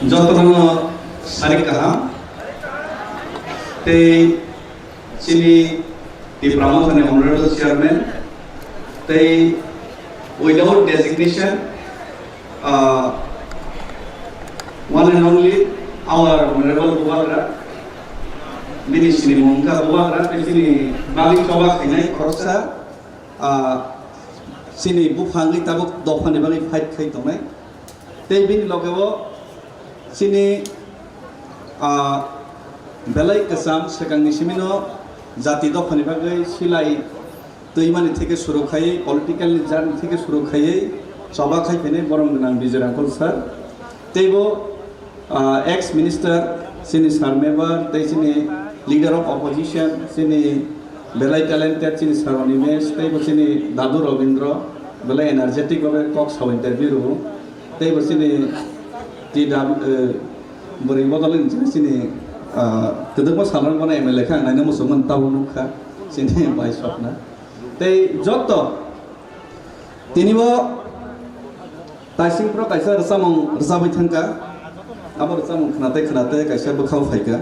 जतनो सारी कहा ते चिनी the promotion and honorable chairman they without designation one and only our honorable Buagra Ministry Munka Buagra Ministry Bali Toba Kinai Korsa Sini Bufangi Tabuk Dofani Bali Fight Kaitome they been Logo Sini Belai Kasam Second Nishimino जाति दफानि बागै सिलाइ दैमानि थेके सुरखायै political जारनि थेके सुरखायै सभा खायफेने बरम गोनां बिजिरांखल sir तेबो ex minister सिनि सारमेबर तैसिनि लीडर ऑफ ऑपोजिशन सिनि बेलाय टैलेंटेड सिनि सारनिमेस तेबो सिनि दादु रविंद्र बेलाय एनार्जेटिक बाबे कॉक्स हाव इंटरव्यू तेबो सिनि टी बोरै बदलनि सिनि kedua saluran mana MLA kan, nanya musuh mentau nuka, sini bayi swapna. Tapi joto, tini bo, taising pro kaisa rasa bertengkar, apa rasa kenate kaisa berkau faika,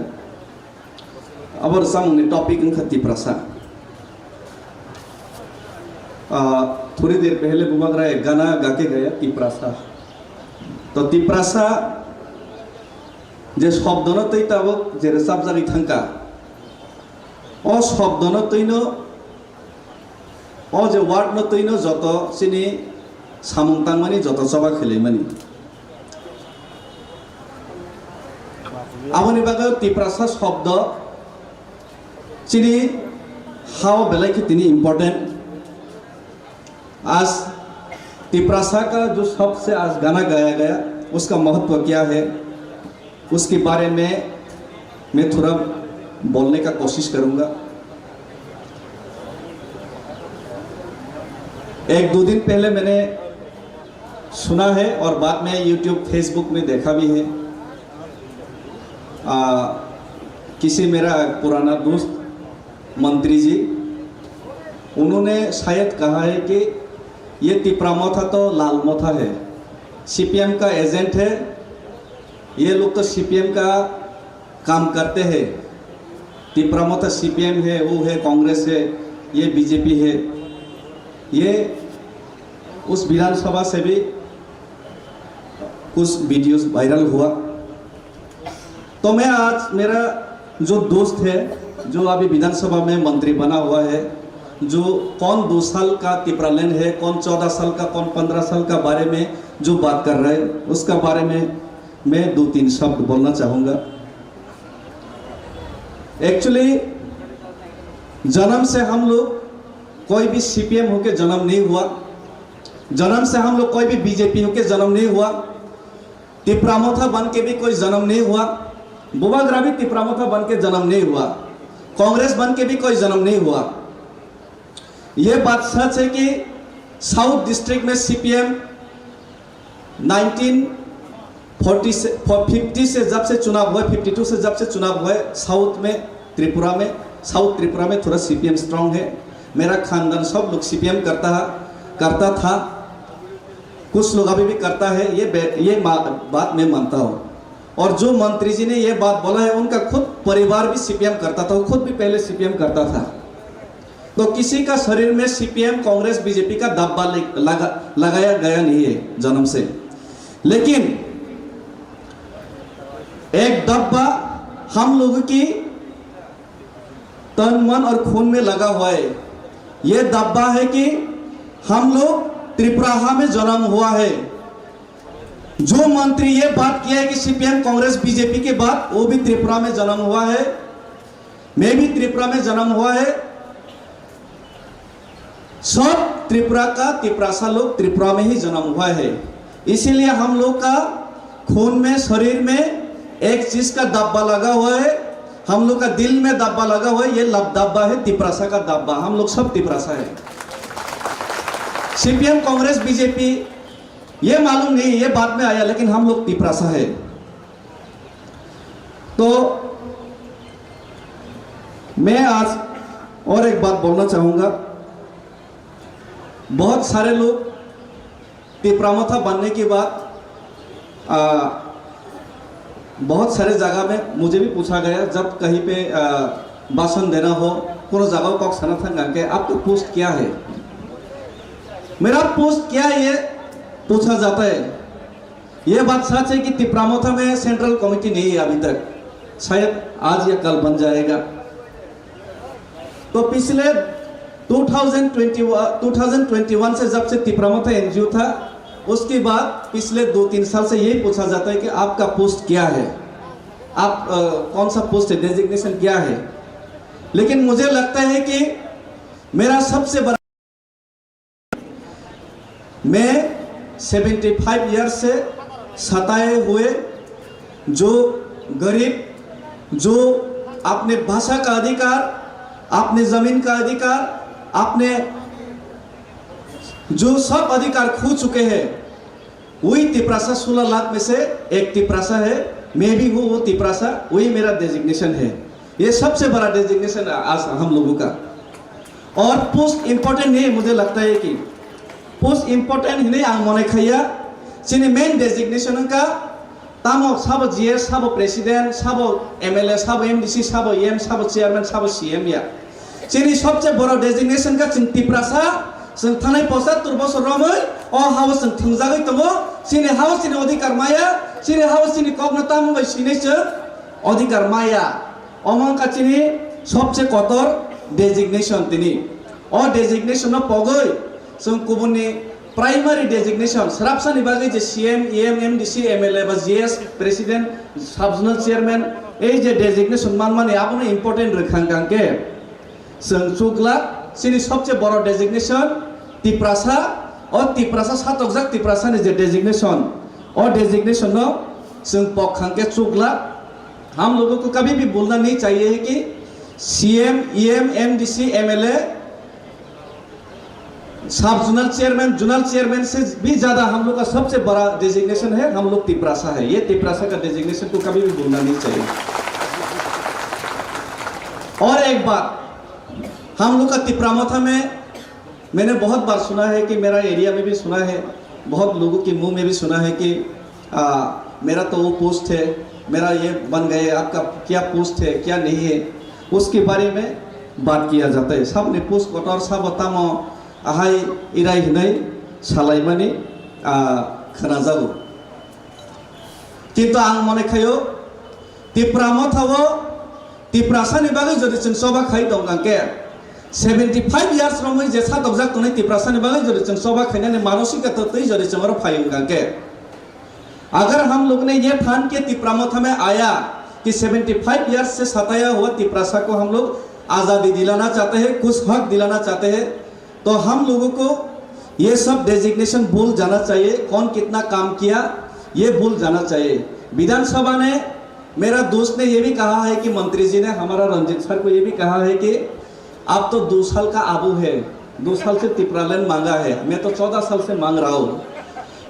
apa rasa ni topik yang khati prasa. थोड़ी देर पहले बुमक रहा है गाना गा के गया तिप्रासा, तो तिप्रासा जे शब्दनो तै ताबो जे रेसाब जारि थांका ओ शब्दनो तैनो ओ जे वार्ड न तैनो जत सिनि सामुंतां मानि जत सभा खेले मानि आबनि बागै तिप्रासा शब्द सिनि हाउ बेलाय के तिनि इम्पोर्टेंट आज तिप्रासा का जो सबसे आज गाना गाया गया उसका महत्व क्या है उसके बारे में मैं थोड़ा बोलने का कोशिश करूंगा। एक दो दिन पहले मैंने सुना है और बाद में YouTube फेसबुक में देखा भी है। किसी मेरा पुराना दोस्त मंत्री जी उन्होंने शायद कहा है कि ये तिप्रामथा तो लाल मोथा है, CPM का एजेंट है, ये लोग तो CPM का काम करते हैं। तिप्रामथा CPM है, वो है कांग्रेस है, ये BJP है। ये उस विधानसभा से भी कुछ वीडियोस वायरल हुआ। तो मैं आज मेरा जो दोस्त है जो अभी विधानसभा में मंत्री बना हुआ है, जो कौन 2 साल का तिप्रालैंड है, कौन 14 साल का, कौन 15 साल का बारे में जो बात कर रहे हैं उसका बारे में मैं 2-3 शब्द बोलना चाहूँगा। एक्चुअली जन्म से हम लोग कोई भी CPM होके जन्म नहीं हुआ, जन्म से हम लोग कोई भी BJP होके जन्म नहीं हुआ, तिप्रामथा बन के भी कोई जन्म नहीं हुआ, बुबाग्रा भी तिप्रामथा बन के जन्म नहीं हुआ, कांग्रेस बन के भी कोई जन्म नहीं हुआ। ये बात सच है कि साउथ डिस्ट्रिक्ट में CPM 50 से जब से चुनाव हुआ, 52 से जब से चुनाव हुआ, साउथ में त्रिपुरा में, साउथ त्रिपुरा में थोड़ा CPM स्ट्रांग है। मेरा खानदान सब लोग CPM करता था, कुछ लोग अभी भी करता है, ये बात मैं मानता हूँ। और जो मंत्री जी ने ये बात बोला है उनका खुद परिवार भी CPM करता था, वो खुद भी पहले CPM करता था। तो किसी का शरीर में CPM कांग्रेस BJP का दब्बा लगाया गया नहीं है जन्म से, लेकिन एक दब्बा हम लोगों की तन मन और खून में लगा हुआ है। ये दब्बा है कि हम लोग त्रिपुरा में जन्म हुआ है। जो मंत्री ये बात किया है कि CPM कांग्रेस BJP के बाद वो भी त्रिपुरा में जन्म हुआ है, मैं भी त्रिपुरा में जन्म हुआ है। सब त्रिपुरा का तिप्रासा लोग त्रिपुरा में ही जन्म हुआ है। इसीलिए हम लोग का खून में, शरीर में एक चीज का दब्बा लगा हुआ है, हम लोग का दिल में दब्बा लगा हुआ है। ये दब्बा है तिप्रासा का दब्बा, हम लोग सब तिप्रासा है। CPM कांग्रेस BJP ये मालूम नहीं, ये बाद में आया, लेकिन हम लोग तिप्रासा है। तो मैं आज और एक बात बोलना चाहूंगा। बहुत सारे लोग तिप्रामथा बनने के बाद बहुत सारे जगह में मुझे भी पूछा गया, जब कहीं पे भाषण देना हो कोनो जगह को सना था कि आपका पोस्ट क्या है, मेरा पोस्ट क्या है ये पूछा जाता है। ये बात सच है कि तिप्रामोथा में सेंट्रल कमेटी नहीं है अभी तक, शायद आज या कल बन जाएगा। तो पिछले 2021 से जब से तिप्रामोथा एनजीओ था, उसके बाद पिछले 2-3 साल से यही पूछा जाता है कि आपका पोस्ट क्या है, आप कौन सा पोस्ट है, डेजिग्नेशन क्या है। लेकिन मुझे लगता है कि मेरा सबसे बड़ा, मैं 75 ईयर से सताए हुए जो गरीब, जो अपने भाषा का अधिकार, अपने जमीन का अधिकार, अपने जो सब अधिकार खो चुके हैं, वही तिप्रासा 16 लाख में से एक तिप्रासा है, मैं भी हूँ वो तिप्रासा, वही मेरा डेजिग्नेशन है। ये सबसे बड़ा डेजिग्नेशन आज हम लोगों का। और पोस्ट इम्पोर्टेंट नहीं, मुझे लगता है कि पोस्ट इम्पोर्टेंट नहीं आं मने खैया चिनी मेन डेजिग्नेशन का तामो सब जीएस, सब प्रेसिडेंट, सब एमएलए, सब एमडीसी, सब एम, सब चेयरमैन, सब सीएम या चिनी सबसे बड़ा डेजिग्नेशन का चिन तिप्रासा जों थानाय 75 बছर रमै अ हाउस जों थंजागै दङ सिनि हाउस सिनि अधिकार माया सिनि हाउस सिनि कग्नता मुंबई सिनेसो अधिकार माया अमंका चिनि सबसे कतर डेजिग्नेशन तिनि अ डेजिग्नेशन पगै जों गुबुननि प्राइमारी डेजिग्नेशन सराबसानि बागै जे सीएम एम एमडीसी एमएलए बा जीएस प्रेसिडेंट सबजोनल चेयरमैन ए जे डेजिग्नेशन मानमानि आबनो इम्पोर्टेंट रखांगांके जों चुगला सिनि सबसे बड़ा डेजिग्नेशन तिप्रासा और तिप्रासा सातकजाक तिप्रासा ने जे डेजिग्नेशन और डेजिग्नेशन नो जों पखांके चुगला। हम लोगों को कभी भी बोलना नहीं चाहिए कि सीएम ईएम एमडीसी एमएलए सब जोनल चेयरमैन, जोनल चेयरमैन से भी ज्यादा हम लोग का सबसे बड़ा डेजिग्नेशन है, हम लोग तिप्रासा है। ये तिप्रासा का डेजिग्नेशन को कभी भी बोलना नहीं चाहिए। और एक बात, हम लोग का तिप्रामोथा में मैंने बहुत बार सुना है कि मेरा एरिया में भी सुना है, बहुत लोगों के मुंह में भी सुना है कि मेरा तो वो पोस्ट है, मेरा ये बन गए, आपका क्या पोस्ट है क्या नहीं है, उसके बारे में बात किया जाता है। सब ने पोस्ट कटर सब तामो आहाय इराय हिनाय सालायमानि खोनाजागौ, किन्तु आं मने खायो तिप्रामोथावो तिप्रासानि बागै जदि जों सबा खाय दंगांके 75 years रमै जे सातकजाक तनै तिप्रासानि बागै जदि जों सबा खायनानै मानसिकता तै जदि जों फायंगांके, अगर हम लोग ने ये ठान के तिप्रामोथा में आया कि 75 years से सताया हुआ तिप्रासा को हम लोग आज़ादी दिलाना चाहते हैं, कुछ हक दिलाना चाहते हैं, तो हम लोगों को ये सब डेजिग्नेशन भूल जाना चाहिए। कौन कितना काम किया ये भूल जाना चाहिए। विधानसभा ने, मेरा दोस्त ने ये भी कहा है कि मंत्री जी ने, हमारा रंजीत सर को ये भी कहा है कि आप तो 2 साल का आबू है, 2 साल से तिप्रालैंड मांगा है, मैं तो 14 साल से मांग रहा हूँ।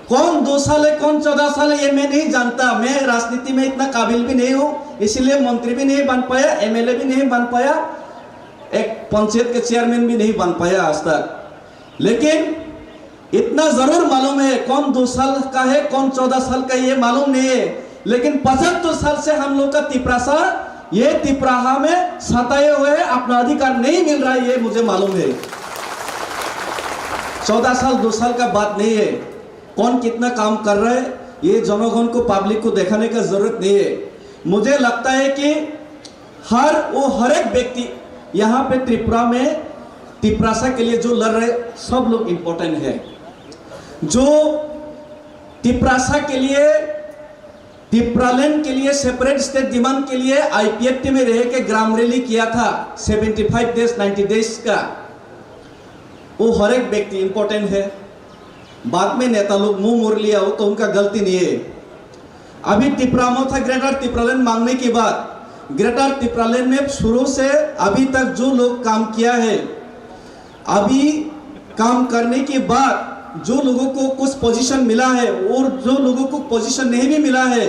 कौन 2 साल है कौन 14 साल है ये मैं नहीं जानता, मैं राजनीति में इतना काबिल भी नहीं हूँ, इसलिए मंत्री भी नहीं बन पाया, एमएलए भी नहीं बन पाया, एक पंचायत के चेयरमैन भी नहीं बन पाया आज तक। लेकिन इतना जरूर मालूम है कौन 2 साल का है कौन 14 साल का, ये मालूम नहीं है। लेकिन 75 साल से हम लोग का तिप्रासा ये तिप्राहा में सताए हुए अपना अधिकार नहीं मिल रहा है, ये मुझे मालूम है। 14 साल 2 साल का बात नहीं है, कौन कितना काम कर रहा है ये जनगण को, पब्लिक को दिखाने का जरूरत नहीं है। मुझे लगता है कि हर एक व्यक्ति यहाँ पे त्रिपुरा में तिप्रासा के लिए जो लड़ रहे सब लोग इम्पोर्टेंट है। जो तिप्रासा के लिए, तिप्रालैंड के लिए सेपरेट स्टेट डिमांड के लिए आईपीएफटी में रह के ग्राम रैली किया था 75 डेज 90 डेज का, वो हर एक व्यक्ति इम्पोर्टेंट है। बाद में नेता लोग मुंह मोड़ लिया हो तो उनका गलती नहीं है। अभी तिप्रामोथा ग्रेटर तिप्रालैंड मांगने के बाद ग्रेटर तिप्रालैंड में शुरू से अभी तक जो लोग काम किया है, अभी काम करने के बाद जो लोगों को कुछ पोजीशन मिला है और जो लोगों को पोजीशन नहीं भी मिला है,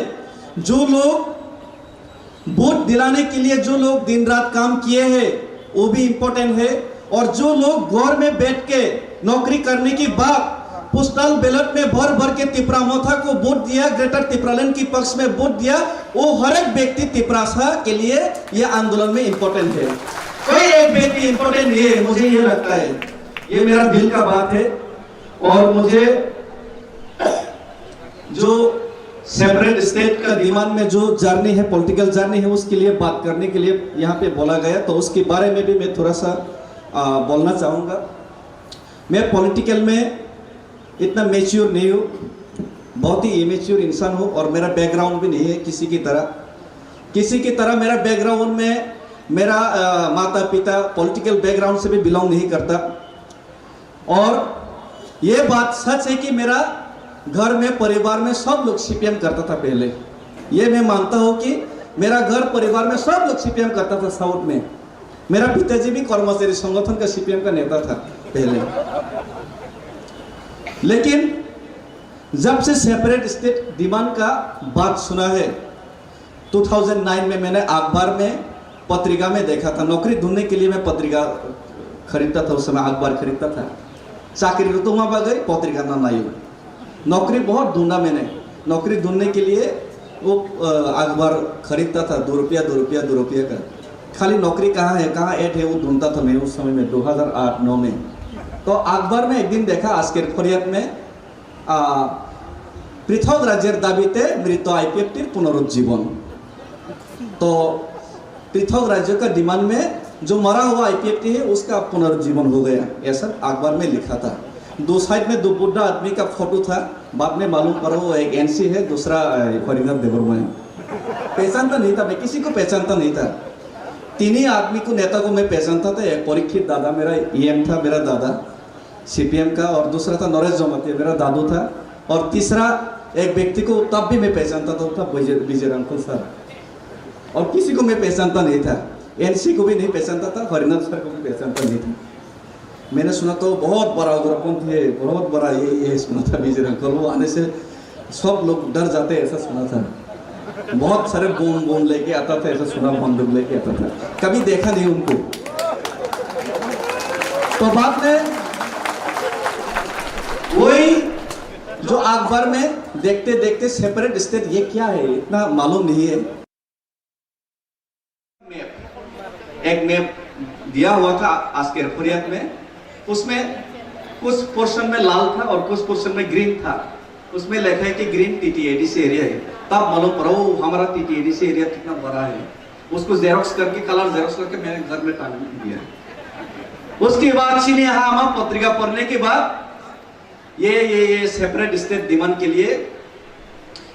जो लोग वोट दिलाने के लिए जो लोग दिन रात काम किए हैं वो भी इम्पोर्टेंट है। और जो लोग घर में बैठ के नौकरी करने के बाद पोस्टल बैलेट में भर भर के तिपरामोथा को वोट दिया, ग्रेटर तिपरालैंड की पक्ष में वोट दिया, वो हर एक व्यक्ति तिपरासा के लिए ये आंदोलन में इम्पोर्टेंट है। कोई एक व्यक्ति इम्पोर्टेंट नहीं है, मुझे ये लगता है। ये मेरा दिल का बात है। और मुझे जो सेपरेट स्टेट का डिमांड में जो जर्नी है, पॉलिटिकल जर्नी है, उसके लिए बात करने के लिए यहाँ पे बोला गया, तो उसके बारे में भी मैं थोड़ा सा बोलना चाहूँगा। मैं पॉलिटिकल में इतना मैच्योर नहीं हूँ, बहुत ही इमेच्योर इंसान हूँ, और मेरा बैकग्राउंड भी नहीं है किसी की तरह। मेरा बैकग्राउंड में मेरा माता पिता पॉलिटिकल बैकग्राउंड से भी बिलोंग नहीं करता। और ये बात सच है कि मेरा घर में, परिवार में सब लोग सीपीएम करता था पहले। ये मैं मानता हूँ कि मेरा घर परिवार में सब लोग सीपीएम करता था। साउथ में मेरा पिताजी भी कर्मचारी संगठन का सीपीएम का नेता था पहले। लेकिन जब से सेपरेट स्टेट डिमांड का बात सुना है, 2009 में मैंने अखबार में, पत्रिका में देखा था। नौकरी ढूंढने के लिए मैं पत्रिका खरीदता था, उस समय अखबार खरीदता था। चाकरी तो वहाँ गई, पत्रिका ना लाई। नौकरी बहुत ढूंढा मैंने। नौकरी ढूंढने के लिए वो अखबार खरीदता था, 2 रुपया का। खाली नौकरी कहाँ है, कहाँ ऐड है, वो ढूंढता था मैं उस समय में, 2008-9 में। तो अखबार में एक दिन देखा, आजकेर फरियाद में पृथक राज्य दाबीते मृत आईपीएफटीर पुनरुज्जीवन। तो पृथक राज्य का डिमांड में जो मरा हुआ आईपीएफटी है उसका पुनरुज्जीवन हो गया, ऐसा अखबार में लिखा था। 2 साइड में 2 बुढ़ा आदमी का फोटो था। बाद में मालूम करो वो एक एनसी है, दूसरा फरीदर देववर्मा है। पहचानता नहीं था, मैं किसी को पहचानता नहीं था। 3 ही आदमी को, नेता को मैं पहचानता था। एक परीक्षित दादा मेरा ईएम था, मेरा दादा सीपीएम का, और दूसरा था नरेश जमाती, मेरा दादू था, और तीसरा एक व्यक्ति को तब भी मैं पहचानता था, विजय अंकुल सर। और किसी को मैं पहचानता नहीं था, एनसी को भी नहीं पहचानता था, हरिनाथ सर को भी पहचानता नहीं था। मैंने सुना तो बहुत बड़ा उग्रपंथी है, बहुत बड़ा ये सुना था विजय अंकुल। वो आने से सब लोग डर जाते, ऐसा सुना था। बहुत सारे बम लेके आता था, ऐसा सुना, बंदूक लेके आता था। कभी देखा नहीं उनको। तो बाद में वही जो अखबार में देखते देखते सेपरेट स्टेट ये क्या है इतना मालूम नहीं है। एक मैप दिया हुआ था आजकेर फरियाद में, उसमें कुछ पोर्शन में लाल था और कुछ पोर्शन में ग्रीन था। उसमें लिखा है कि ग्रीन टीटीएडीसी एरिया है। तब मालूम पड़ा वो हमारा टीटीएडीसी एरिया कितना बड़ा है। उसको जेरोक्स करके, कलर जेरोक्स करके मैंने घर में टांग दिया। उसके बाद सिनेहामा पत्रिका पढ़ने के बाद ये सेपरेट स्टेट डिमांड के लिए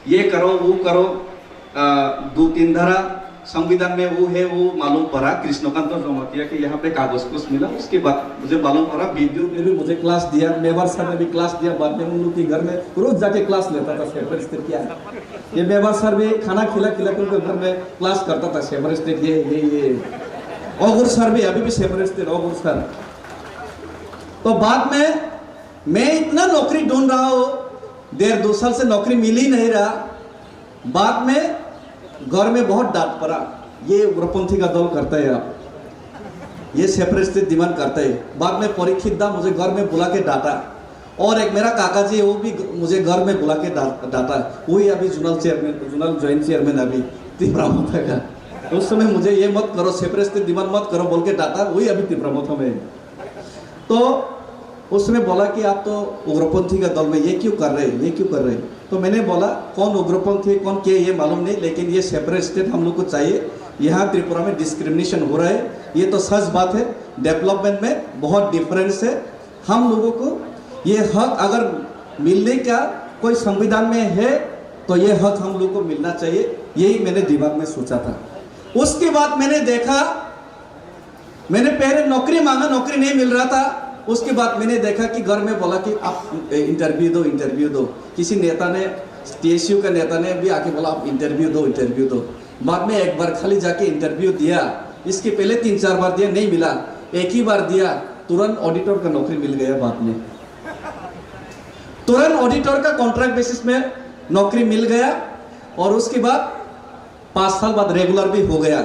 ये करो, वो करो, 2-3 धारा संविधान में वो है, वो मालूम पड़ा। कृष्णकांत जमातिया के यहाँ पे कागज कुछ मिला। उसके बाद मुझे मालूम पड़ा, विद्युत ने भी मुझे क्लास दिया, मेवार सर ने भी क्लास दिया। बाद में उन लोग के घर में रोज जाके क्लास लेता था सेपरेट स्टेट क्या है। ये मेवार सर भी खाना खिला के उनके घर में क्लास करता था सेपरेट स्टेट। ये ओगुर सर भी, अभी भी सेपरेट स्टेट ओगुर सर। तो बाद में मैं इतना नौकरी ढूंढ रहा हूँ, 1.5-2 साल से नौकरी मिल ही नहीं रहा। बाद में घर में बहुत डांट पड़ा, ये उग्रपंथी का दल करता है, आप ये सेपरेट स्टेट डिमांड करता है। बाद में परीक्षित दा मुझे घर में बुला के डांटा, और एक मेरा काका जी वो भी मुझे घर में बुला के डांटा। वही अभी जोनल जॉइंट चेयरमैन अभी तिपरामोथा का। उस समय मुझे ये मत करो, सेपरेट स्टेट डिमांड मत करो बोल के डांटा। वही अभी तिपरामोथा में। तो उसने बोला कि आप तो उग्रपंथी का दल में ये क्यों कर रहे हैं, तो मैंने बोला कौन उग्रपंथी कौन क्या ये मालूम नहीं, लेकिन ये सेपरेट स्टेट हम लोग को चाहिए। यहाँ त्रिपुरा में डिस्क्रिमिनेशन हो रहा है, ये तो सच बात है। डेवलपमेंट में बहुत डिफरेंस है। हम लोगों को ये हक अगर मिलने का कोई संविधान में है तो ये हक हम लोग को मिलना चाहिए। यही मैंने दिमाग में सोचा था। उसके बाद मैंने देखा, मैंने पहले नौकरी मांगा, नौकरी नहीं मिल रहा था। उसके बाद मैंने देखा कि घर में बोला कि आप इंटरव्यू दो। किसी नेता ने, टीएसयू का नेता ने भी आके बोला आप इंटरव्यू दो। बाद में एक बार खाली जाके इंटरव्यू दिया। इसके पहले 3-4 बार दिया, नहीं मिला। एक ही बार दिया, तुरंत ऑडिटर का नौकरी मिल गया। बाद में तुरंत ऑडिटर का कॉन्ट्रैक्ट बेसिस में नौकरी मिल गया, और उसके बाद 5 साल बाद रेगुलर भी हो गया।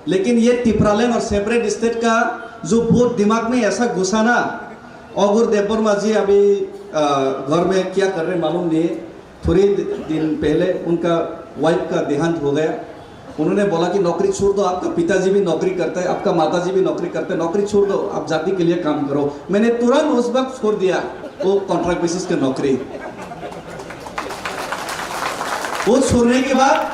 लेकिन ये तिपरालैंड और सेपरेट स्टेट का जो बहुत दिमाग में ऐसा घुसा ना, ओगुर देववर्मा जी अभी घर में क्या कर रहे मालूम नहीं। थोड़ी दिन पहले उनका वाइफ का देहांत हो गया। उन्होंने बोला कि नौकरी छोड़ दो, आपका पिताजी भी नौकरी करते हैं, आपका माताजी भी नौकरी करते हैं, नौकरी छोड़ दो, आप जाति के लिए काम करो। मैंने तुरंत उस वक्त छोड़ दिया वो कॉन्ट्रैक्ट बेसिस की नौकरी। वो छोड़ने के बाद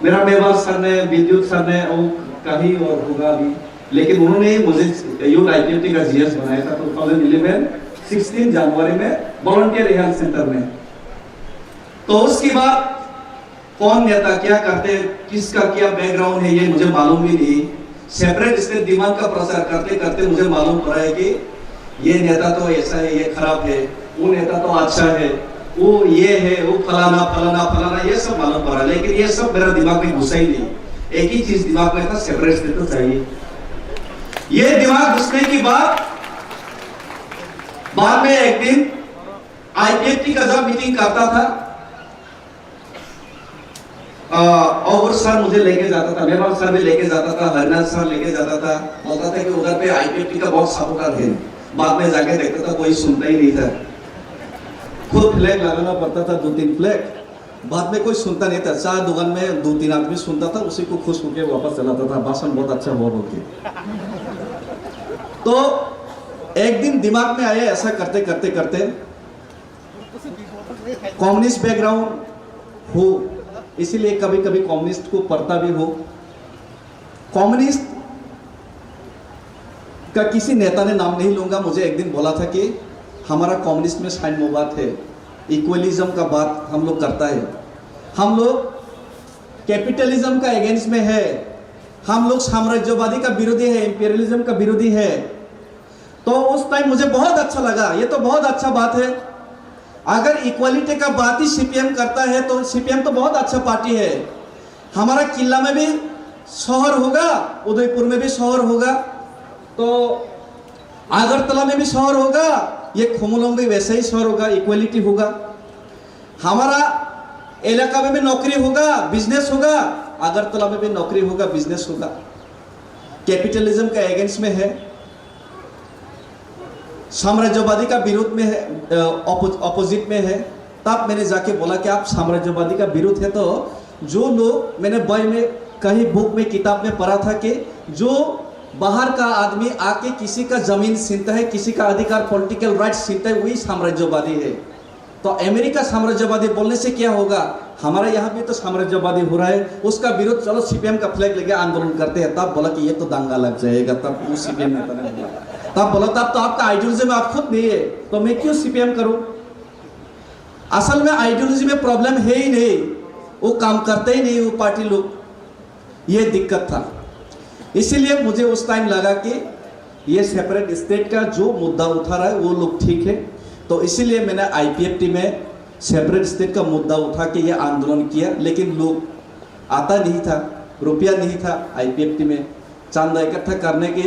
मेरा मेवाड़ सर ने, विद्युत सर ने, वो कहीं और होगा भी, लेकिन उन्होंने मुझे यूथ IPFT का GS बनाया था 2011 16 जनवरी में वॉलंटियर हेल्थ सेंटर में। तो उसके बाद कौन नेता क्या करते, किसका क्या बैकग्राउंड है, ये मुझे मालूम ही नहीं। सेपरेट स्टेट दिमाग का प्रचार करते करते मुझे मालूम पड़ा है कि ये नेता तो ऐसा है, ये खराब है, वो नेता तो अच्छा है, वो ये है, वो फलाना फलाना फलाना, ये सब मालूम पड़ा। लेकिन ये सब मेरा दिमाग में घुसा ही नहीं। एक ही चीज दिमाग में था, सेपरेट स्टेट तो चाहिए। ये दिमाग घुसने की बाद में एक दिन IPFT का जब मीटिंग करता था, और सर मुझे लेके जाता था, मेवाड़ सर भी लेके जाता था, हरनाथ सर लेके जाता था, बोलता था कि उधर पे IPFT का बहुत सपोर्टर है। बाद में जाके देखता था कोई सुनता ही नहीं था। खुद फ्लैग लगाना पड़ता था, 2-3 फ्लैग। बाद में कोई सुनता नहीं था। चाय दुकान में 2-3 आदमी सुनता था, उसी को खुश होके वापस चलाता था, भाषण बहुत अच्छा हुआ बोल के। तो एक दिन दिमाग में आया, ऐसा करते करते करते कम्युनिस्ट बैकग्राउंड हो, इसीलिए कभी कभी कम्युनिस्ट को पढ़ता भी हो। कम्युनिस्ट का किसी नेता ने नाम नहीं लूंगा, मुझे एक दिन बोला था कि हमारा कम्युनिस्ट में साइन मुबात है, इक्वलिज्म का बात हम लोग करता है, हम लोग कैपिटलिज्म का अगेंस्ट में है, हम लोग साम्राज्यवादी का विरोधी है, इंपीरियलिज्म का विरोधी है। तो उस टाइम मुझे बहुत अच्छा लगा, ये तो बहुत अच्छा बात है। अगर इक्वालिटी का बात ही CPM करता है तो CPM तो बहुत अच्छा पार्टी है। हमारा किला में भी शहर होगा, उदयपुर में भी शहर होगा, तो अगरतला में भी शहर होगा, ये खुमलों में वैसे ही शहर होगा, इक्वालिटी होगा। हमारा इलाका में भी नौकरी होगा, बिजनेस होगा, अगरतला में भी नौकरी होगा, बिजनेस होगा। कैपिटलिज्म का अगेंस्ट में है, साम्राज्यवादी का विरोध में है, ऑपोजिट में है। तब मैंने जाके बोला कि आप साम्राज्यवादी का विरोध है, तो जो लोग, मैंने बॉय में कहीं बुक में किताब में पढ़ा था कि जो बाहर का आदमी आके किसी का जमीन छीनता है, किसी का अधिकार, पॉलिटिकल राइट्स छीनता है, वही साम्राज्यवादी है। तो अमेरिका साम्राज्यवादी बोलने से क्या होगा, हमारे यहाँ भी तो साम्राज्यवादी हो रहा है, उसका विरोध, चलो CPM का फ्लैग लेके आंदोलन करते हैं। तब बोला कि ये तो दंगा लग जाएगा, तब वो CPM नेता ने बोला। तब बोला तब तो आपका आइडियोलॉजी में आप खुद नहीं है, तो मैं क्यों CPM करूं। असल में आइडियोलॉजी में प्रॉब्लम है ही नहीं, वो काम करते ही नहीं वो पार्टी लोग, ये दिक्कत था। इसीलिए मुझे उस टाइम लगा कि ये सेपरेट स्टेट का जो मुद्दा उठा रहा है वो लोग ठीक है। तो इसीलिए मैंने IPFT में सेपरेट स्टेट का मुद्दा उठा के ये आंदोलन किया। लेकिन लोग आता नहीं था, रुपया नहीं था IPFT में। चांदा इकट्ठा करने के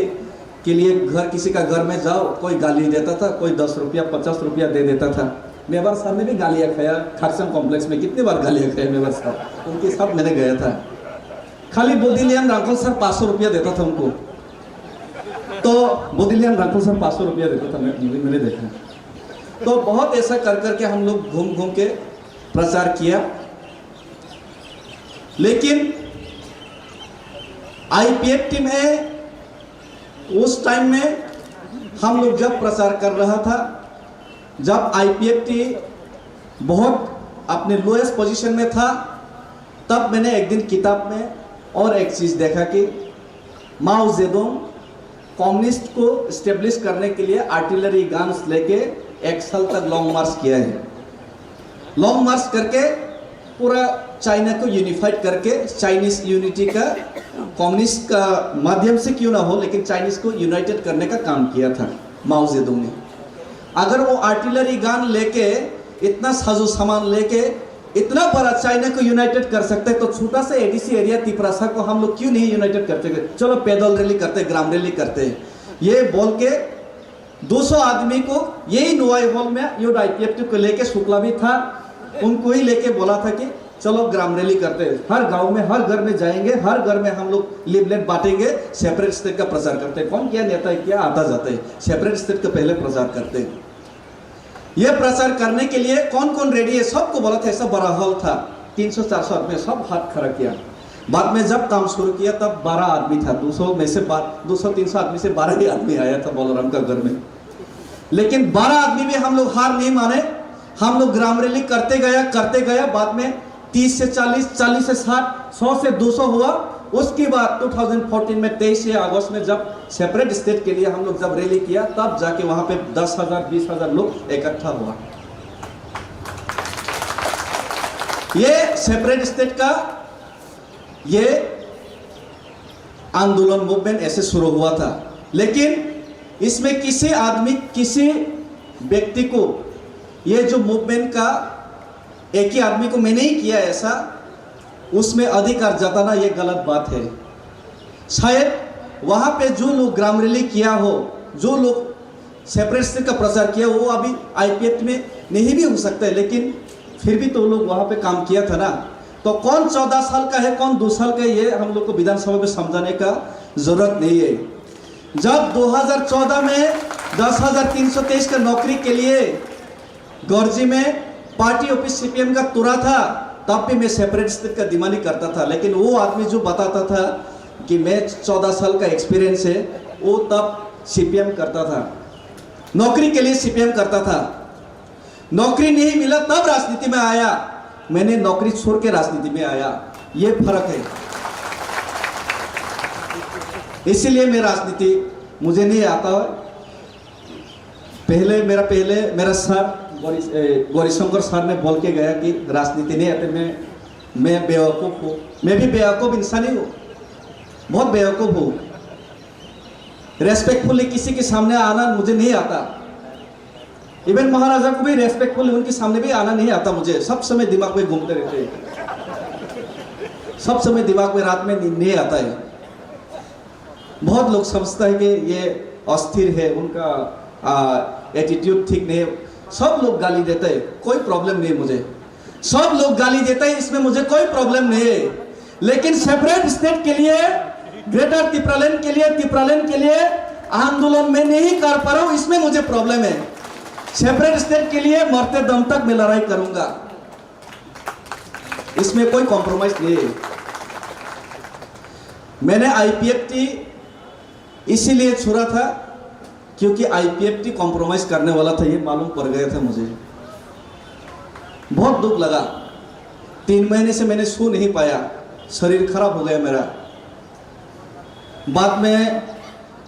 लिए घर, किसी का घर में जाओ, कोई गाली देता था, कोई 10 रुपया 50 रुपया दे देता था। मेवाड़ साहब ने भी गालियाँ खाया, खरसम कॉम्प्लेक्स में कितनी बार गालियाँ खाया मेवाड़ साहब, उनके साथ मैंने गया था। खाली बोधिलियन रांखल सर 500 रुपया देता था उनको, तो बोधिलियन रांखल सर 500 रुपया देता था, मैंने देखा। तो बहुत ऐसा कर करके हम लोग घूम घूम के प्रचार किया। लेकिन IPFT में उस टाइम में हम लोग जब प्रचार कर रहा था, जब IPFT बहुत अपने लोएस्ट पोजीशन में था, तब मैंने एक दिन किताब में और एक चीज़ देखा कि माओ जेडोंग कम्युनिस्ट को स्टेब्लिश करने के लिए आर्टिलरी गन्स लेके 1 साल तक लॉन्ग मार्च किया है। लॉन्ग मार्च करके पूरा चाइना को यूनिफाइड करके, चाइनीज यूनिटी का कम्युनिस्ट का माध्यम से क्यों ना हो, लेकिन चाइनीज को यूनाइटेड करने का काम किया था माओ जेडोंग ने। अगर वो आर्टिलरी गन लेके, इतना साजो सामान लेके इतना बड़ा चाइना को यूनाइटेड कर सकते हैं, तो छोटा सा ADC एरिया तिपरासा को हम लोग क्यों नहीं यूनाइटेड करते? चलो पैदल रैली करते, ग्राम रैली करते, ये बोल के 200 आदमी को यही नुआई हॉल में यूथ IPFT को लेके, शुक्ला भी था, उनको ही लेके बोला था कि चलो ग्राम रैली करते हैं, हर गांव में, हर घर में जाएंगे, हर घर में हम लोग लिफलेट बांटेंगे, सेपरेट स्टेट का प्रचार करते हैं। कौन क्या नेता है, क्या आता जाता है, सेपरेट स्टेट का पहले प्रचार करते हैं। ये प्रचार करने के लिए कौन कौन रेडी है सबको बोला था। ऐसा बड़ा हॉल था, 300-400 आदमी, सब हाथ खड़ा किया। बाद में जब काम शुरू किया तब 12 आदमी था, 200 में से 200-300 आदमी से 12 ही आदमी आया था बलराम का घर में। लेकिन 12 आदमी में हम लोग हार नहीं माने, हम लोग ग्राम रैली करते गया। बाद में 30 से 40, 40 से 60, 100 से 200 हुआ। उसके बाद 2014 में 23 अगस्त में जब सेपरेट स्टेट के लिए हम लोग जब रैली किया, तब जाके वहां पे 10,000 20,000 लोग इकट्ठा हुआ। ये सेपरेट स्टेट का ये आंदोलन मूवमेंट ऐसे शुरू हुआ था। लेकिन इसमें किसी आदमी, किसी व्यक्ति को, ये जो मूवमेंट का एक ही आदमी को मैंने ही किया ऐसा, उसमें अधिकार जताना ये गलत बात है। शायद वहां पे जो लोग ग्राम रैली किया हो, जो लोग सेपरेट स्टेट का प्रचार किया, वो अभी आईपीएफ में नहीं भी हो सकता है, लेकिन फिर भी तो लोग वहां पे काम किया था ना। तो कौन 14 साल का है, कौन 2 साल का है, ये हम लोग को विधानसभा में समझाने का जरूरत नहीं है। जब 2014 में 10,323 का नौकरी के लिए गौरजी में पार्टी ऑफिस सीपीएम का तुरा था, तब भी मैं सेपरेट स्टेट का डिमांड करता था। लेकिन वो आदमी जो बताता था कि मैं 14 साल का एक्सपीरियंस है, वो तब सीपीएम करता था, नौकरी के लिए सीपीएम करता था। नौकरी नहीं मिला तब राजनीति में आया, मैंने नौकरी छोड़ के राजनीति में आया, ये फर्क है। इसीलिए मैं राजनीति मुझे नहीं आता है। पहले मेरा सर गौरीशंकर सर ने बोल के गया कि राजनीति नहीं आते, मैं बेवकूफ़ हूँ। मैं भी बेवकूफ़ इंसान ही हूँ, बहुत बेवकूफ़ हूँ। रेस्पेक्टफुली किसी के सामने आना मुझे नहीं आता। इवन महाराजा को भी रेस्पेक्टफुली उनके सामने भी आना नहीं आता मुझे। सब समय दिमाग में घूमते रहते हैं, सब समय दिमाग में रात में नहीं आता है। बहुत लोग समझता है कि ये अस्थिर है, उनका एटीट्यूड ठीक नहीं है। सब लोग गाली देते हैं, कोई प्रॉब्लम नहीं है मुझे। सब लोग गाली देते हैं, इसमें मुझे कोई प्रॉब्लम नहीं है। लेकिन सेपरेट स्टेट के लिए, ग्रेटर तिपरालैंड के लिए आंदोलन में नहीं कर पा रहा हूं, इसमें मुझे प्रॉब्लम है। सेपरेट स्टेट के लिए मरते दम तक मैं लड़ाई करूंगा, इसमें कोई कॉम्प्रोमाइज नहीं है। मैंने आईपीएफटी इसीलिए छोड़ा था क्योंकि आईपीएफटी कॉम्प्रोमाइज करने वाला था, ये मालूम पड़ गया था मुझे। बहुत दुख लगा। 3 महीने से मैंने सो नहीं पाया, शरीर खराब हो गया मेरा। बाद में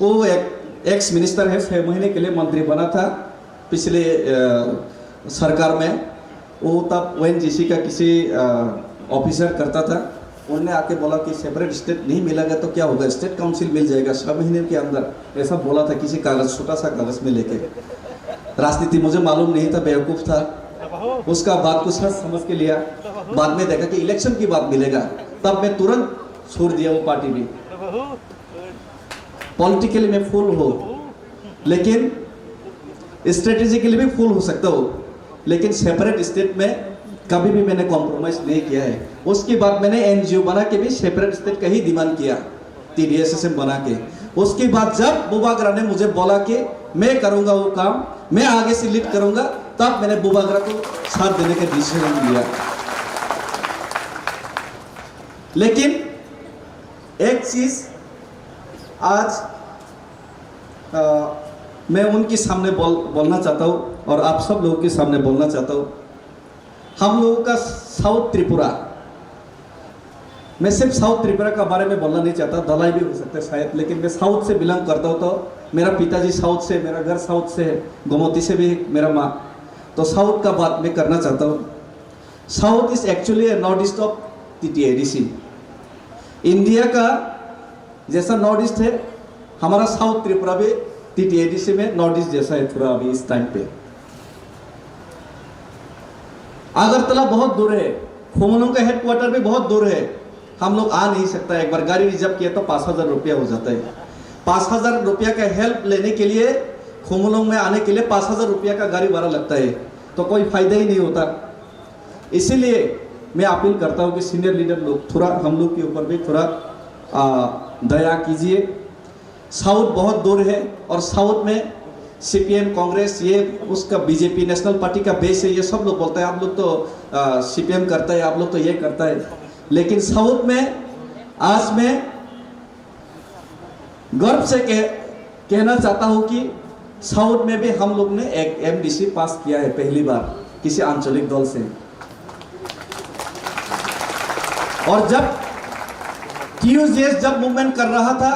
वो एक एक्स मिनिस्टर है, 6 महीने के लिए मंत्री बना था पिछले सरकार में। वो तब ओएनजीसी का किसी ऑफिसर करता था। उन्होंने आके बोला कि सेपरेट स्टेट नहीं मिलेगा तो क्या होगा, स्टेट काउंसिल मिल जाएगा 6 महीने के अंदर, ऐसा बोला था किसी कागज, छोटा सा कागज में लेके। राजनीति मुझे मालूम नहीं था, बेवकूफ़ था। उसका बात को सच समझ के लिया। बाद में देखा कि इलेक्शन की बात मिलेगा, तब मैं तुरंत छोड़ दिया वो पार्टी भी। पॉलिटिकली मैं फुल हो, लेकिन स्ट्रेटेजिकली भी फुल हो सकता हो, लेकिन सेपरेट स्टेट में कभी भी मैंने कॉम्प्रोमाइज नहीं किया है। उसके बाद मैंने एनजीओ बना के भी सेपरेट स्टेट का ही डिमांड किया, TDSSM बना के। उसके बाद जब बुबागरा ने मुझे बोला कि मैं करूंगा वो काम, मैं आगे से लीड करूंगा, तब मैंने बुबागरा को साथ देने का डिसीजन लिया। लेकिन एक चीज आज मैं उनके सामने बोलना चाहता हूँ और आप सब लोगों के सामने बोलना चाहता हूँ। हम लोगों का साउथ त्रिपुरा, मैं सिर्फ साउथ त्रिपुरा का बारे में बोलना नहीं चाहता, दलाई भी हो सकता है शायद, लेकिन मैं साउथ से बिलोंग करता हूँ। तो मेरा पिताजी साउथ से, मेरा घर साउथ से है, गोमती से भी मेरा माँ, तो साउथ का बात मैं करना चाहता हूँ। South is actually north east of TTADC। India का जैसा नॉर्थ ईस्ट है, हमारा साउथ त्रिपुरा भी TTADC में नॉर्थ ईस्ट जैसा है थोड़ा अभी इस टाइम पे। अगरतला बहुत दूर है, खुमलुंग का हेडक्वार्टर भी बहुत दूर है, हम लोग आ नहीं सकता। एक बार गाड़ी रिजर्व किया तो 5,000 रुपया हो जाता है। 5,000 रुपया का हेल्प लेने के लिए, खुमलुंग में आने के लिए 5,000 रुपया का गाड़ी भाड़ा लगता है, तो कोई फायदा ही नहीं होता। इसीलिए मैं अपील करता हूँ कि सीनियर लीडर लोग थोड़ा हम लोग के ऊपर भी थोड़ा दया कीजिए। साउथ बहुत दूर है और साउथ में सीपीएम कांग्रेस ये उसका बीजेपी नेशनल पार्टी का बेस है, ये सब लोग बोलते हैं आप लोग तो सीपीएम करता है, आप लोग तो ये करता है। लेकिन साउथ में आज मैं गर्व से कहना चाहता हूं कि साउथ में भी हम लोग ने एक एमडीसी पास किया है पहली बार किसी आंचलिक दल से। और जब टीयूजेएस जब मूवमेंट कर रहा था,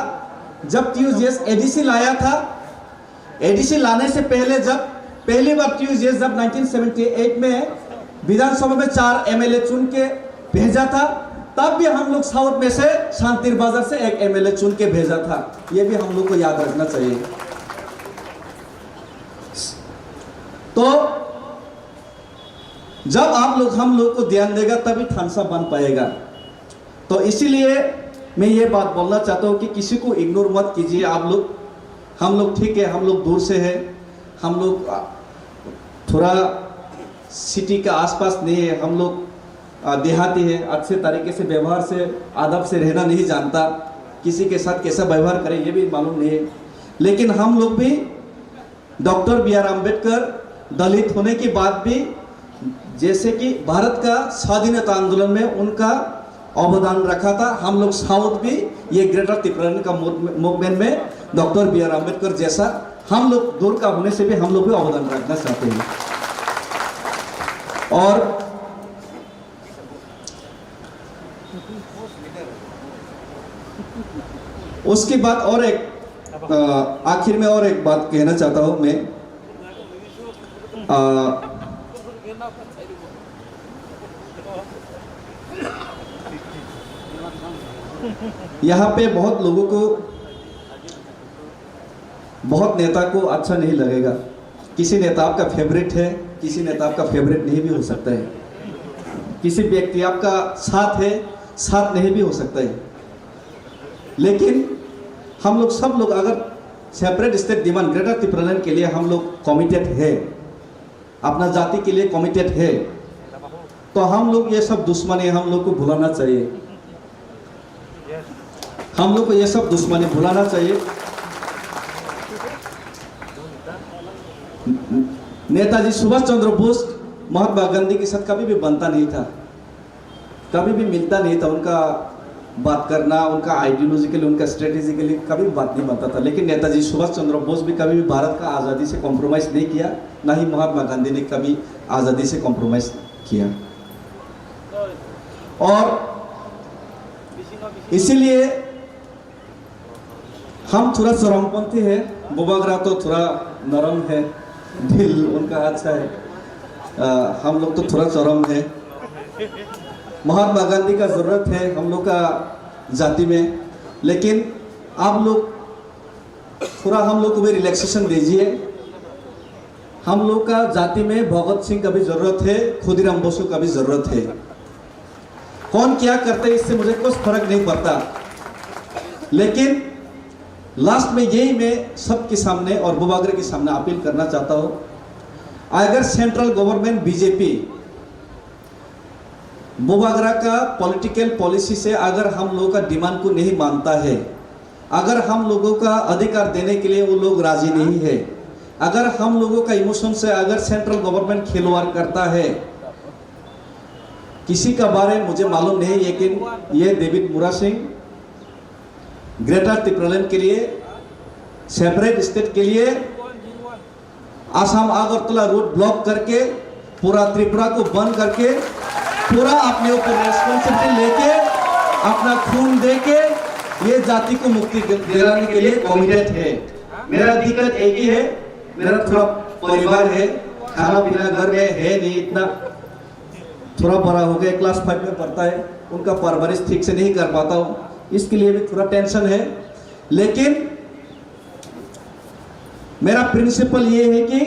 जब टीयूजेएस एडीसी लाया था, एडीसी लाने से पहले जब पहली बार टीयूजेएस जब 1978 में विधानसभा में 4 एमएलए चुन के भेजा था, तब भी हम लोग साउथ में से शांतिर बाजार से एक एमएलए चुन के भेजा था। ये भी हम लोग को याद रखना चाहिए। तो जब आप लोग हम लोग को ध्यान देगा तभी थानसा बन पाएगा। तो इसीलिए मैं ये बात बोलना चाहता हूँ कि किसी को इग्नोर मत कीजिए। आप लोग, हम लोग ठीक है, हम लोग दूर से हैं, हम लोग थोड़ा सिटी का आसपास नहीं है, हम लोग देहाती है, अच्छे तरीके से व्यवहार से आदब से रहना नहीं जानता, किसी के साथ कैसा व्यवहार करें ये भी मालूम नहीं है। लेकिन हम लोग भी डॉक्टर बी आर अम्बेडकर दलित होने के बाद भी, जैसे कि भारत का स्वाधीनता आंदोलन में उनका अवदान रखा था, हम लोग साउथ भी ये ग्रेटर त्रिपुरा का मूवमेंट में डॉक्टर बी आर अम्बेडकर जैसा हम लोग दूर का होने से भी हम लोग भी अवदान रखना चाहते हैं। और उसके बाद और एक आखिर में और एक बात कहना चाहता हूं मैं। यहाँ पे बहुत लोगों को, बहुत नेता को अच्छा नहीं लगेगा। किसी नेता आपका फेवरेट है, किसी नेता आपका फेवरेट नहीं भी हो सकता है, किसी व्यक्ति आपका साथ है, साथ नहीं भी हो सकता है। लेकिन हम लोग सब लोग अगर separate state demand greater Tripura के लिए हम लोग कमिटेड है, अपना जाति के लिए कमिटेड है, तो हम लोग ये सब दुश्मनी हम लोग को भुलाना चाहिए। हम लोग को ये सब दुश्मनी भुलाना चाहिए। नेताजी सुभाष चंद्र बोस महात्मा गांधी के साथ कभी भी बनता नहीं था, कभी भी मिलता नहीं था। उनका बात करना, उनका आइडियोलॉजिकली, उनका स्ट्रेटेजिकली कभी बात नहीं बनता था। लेकिन नेताजी सुभाष चंद्र बोस भी कभी भी भारत का आज़ादी से कॉम्प्रोमाइज़ नहीं किया, ना ही महात्मा गांधी ने कभी आज़ादी से कॉम्प्रोमाइज़ किया। और इसीलिए हम थोड़ा चरमपंथी है, बुबागरा तो थोड़ा नरम है, दिल उनका अच्छा है, हम लोग तो थोड़ा चरम है। महात्मा गांधी का ज़रूरत है हम लोग का जाति में, लेकिन आप लोग थोड़ा हम लोग को भी रिलैक्सेशन दीजिए। हम लोग का जाति में भगत सिंह का भी ज़रूरत है, खुदीराम बोसो का भी ज़रूरत है। कौन क्या करते इससे मुझे कुछ फर्क नहीं पड़ता, लेकिन लास्ट में यही मैं सबके सामने और बुबागरे के सामने अपील करना चाहता हूँ। अगर सेंट्रल गवर्नमेंट बीजेपी बुबागरा का पॉलिटिकल पॉलिसी से अगर हम लोगों का डिमांड को नहीं मानता है, अगर हम लोगों का अधिकार देने के लिए वो लोग राजी नहीं है, अगर हम लोगों का इमोशन से अगर सेंट्रल गवर्नमेंट खिलवाड़ करता है, किसी का बारे मुझे मालूम नहीं, लेकिन ये डेविड मुरा सिंह ग्रेटर त्रिपुरा के लिए, सेपरेट स्टेट के लिए आसाम अगरतला रोड ब्लॉक करके पूरा त्रिपुरा को बंद करके पूरा अपने ऊपर रेस्पॉन्सिबिलिटी लेके अपना खून देके ये जाति को मुक्ति दिलाने के लिए कमिटेड है। मेरा दिक्कत एक ही है, मेरा थोड़ा परिवार है, खाना पीना घर में है नहीं, इतना थोड़ा बड़ा हो गया, क्लास 5 में पढ़ता है, उनका परवरिश ठीक से नहीं कर पाता हूँ, इसके लिए भी थोड़ा टेंशन है। लेकिन मेरा प्रिंसिपल ये है कि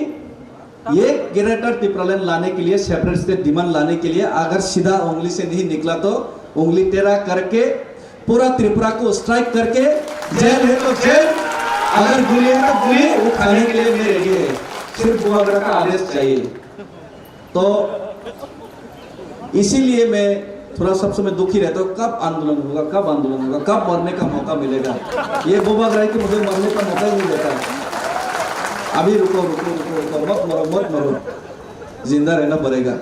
ये ग्रेटर त्रिपुरा लाने के लिए, सेपरेट स्टेट डिमांड लाने के लिए अगर सीधा उंगली से नहीं निकला तो उंगली टेढ़ा करके पूरा त्रिपुरा को स्ट्राइक करके, जेल है तो जेल, अगर गोली है तो गोली, वो खाने के लिए मैं रेडी है, सिर्फ बुबागरा का आदेश चाहिए। तो इसीलिए मैं थोड़ा सब समय दुखी रहता हूँ, कब आंदोलन होगा, कब आंदोलन होगा, कब मरने का मौका मिलेगा। ये बुबागरा कि मुझे मरने का मौका ही नहीं देता। अभी रुको रुको रुको रुको, मत मरो, जिंदा रहना पड़ेगा।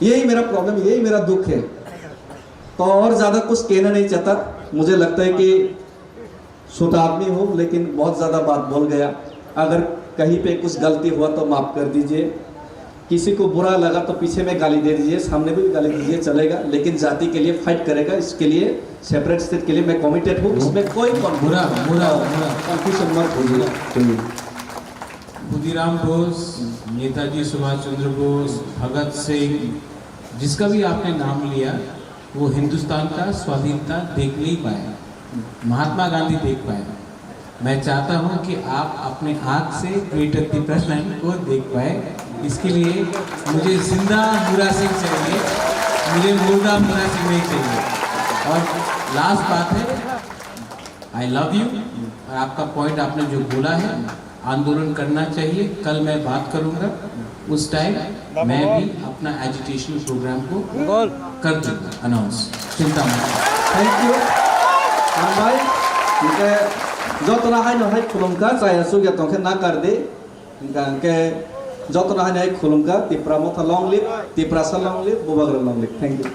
यही मेरा प्रॉब्लम, यही मेरा दुख है। तो और ज़्यादा कुछ कहना नहीं चाहता। मुझे लगता है कि छोटा आदमी हूँ, लेकिन बहुत ज़्यादा बात बोल गया। अगर कहीं पे कुछ गलती हुआ तो माफ़ कर दीजिए। किसी को बुरा लगा तो पीछे में गाली दे दीजिए, सामने भी गाली दीजिए, चलेगा। लेकिन जाति के लिए फाइट करेगा, इसके लिए सेपरेट स्टेट के लिए मैं कमिटेड हूँ। इसमें कोई कंफ्यूजन मत होइए। खुदीराम बोस, नेताजी सुभाष चंद्र बोस, भगत सिंह, जिसका भी आपने नाम लिया, वो हिंदुस्तान का स्वाधीनता देख नहीं पाए, महात्मा गांधी देख पाए। मैं चाहता हूं कि आप अपने आँख से ग्रेटर दीपालाइन को देख पाए। इसके लिए मुझे जिंदा मुरा सिंह चाहिए, मुझे मुर्दा मुरा सिंह नहीं चाहिए। और लास्ट बात है, आई लव यू। और आपका पॉइंट आपने जो बोला है, आंदोलन करना चाहिए। कल मैं बात करूंगा, उस टाइम मैं भी अपना एजुटेशनल प्रोग्राम को कर दूंगा अनाउंस। चिंता मत। थैंक यू भाई। ठीक है, जो तो ना है ना है खुलुमका चाहे सुगे तो के ना कर दे के जो तो ना है खुलुमका तिप्रा मोथा long live, Tiprasa long live, Bubagra long live. Thank you.